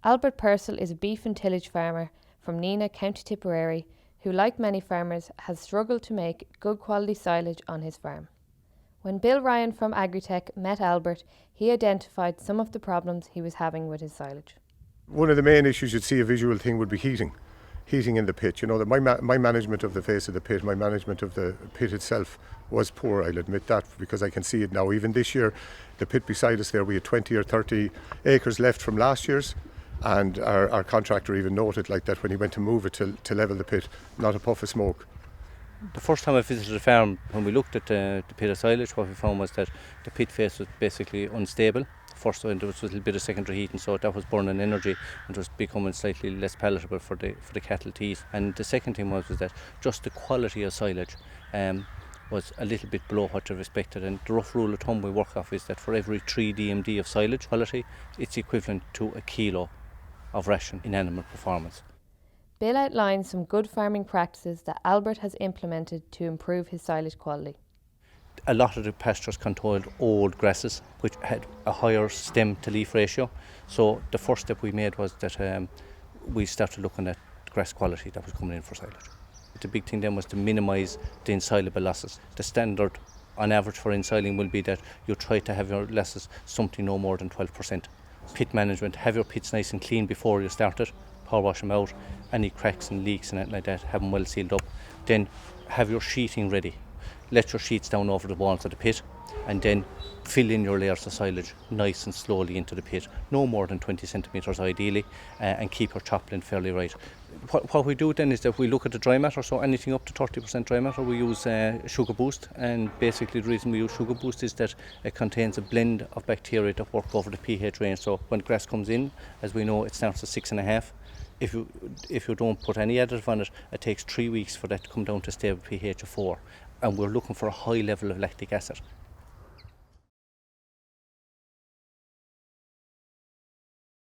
Albert Purcell is a beef and tillage farmer from Neenah, County Tipperary, who, like many farmers, has struggled to make good quality silage on his farm. When Bill Ryan from Agritech met Albert, he identified some of the problems he was having with his silage. One of the main issues you'd see, a visual thing, would be heating in the pit. You know, that my management of the face of the pit, my management of the pit itself was poor, I'll admit that, because I can see it now. Even this year, the pit beside us there, we had 20 or 30 acres left from last year's, and our contractor even noted like that when he went to move it to level the pit, not a puff of smoke. The first time I visited the farm, when we looked at the pit of silage, what we found was that the pit face was basically unstable. First, there was a little bit of secondary heating, so that was burning energy and was becoming slightly less palatable for the cattle to eat. And the second thing was that just the quality of silage was a little bit below what you've expected. And the rough rule of thumb we work off is that for every 3 DMD of silage quality, it's equivalent to a kilo of ration in animal performance. Bill outlines some good farming practices that Albert has implemented to improve his silage quality. A lot of the pastures contained old grasses which had a higher stem to leaf ratio. So the first step we made was that we started looking at grass quality that was coming in for silage. The big thing then was to minimise the ensilable losses. The standard on average for ensiling will be that you try to have your losses something no more than 12%. Pit management, have your pits nice and clean before you start it, power wash them out, any cracks and leaks and anything like that, have them well sealed up. Then have your sheeting ready. Let your sheets down over the walls of the pit and then fill in your layers of silage nice and slowly into the pit, no more than 20 centimetres ideally, and keep your chopping fairly right. What we do then is that we look at the dry matter, so anything up to 30% dry matter we use Sugar Boost, and basically the reason we use Sugar Boost is that it contains a blend of bacteria that work over the pH range. So when grass comes in, as we know, it starts at 6.5. If you don't put any additive on it, it takes 3 weeks for that to come down to a stable pH of 4. And we're looking for a high level of lactic acid.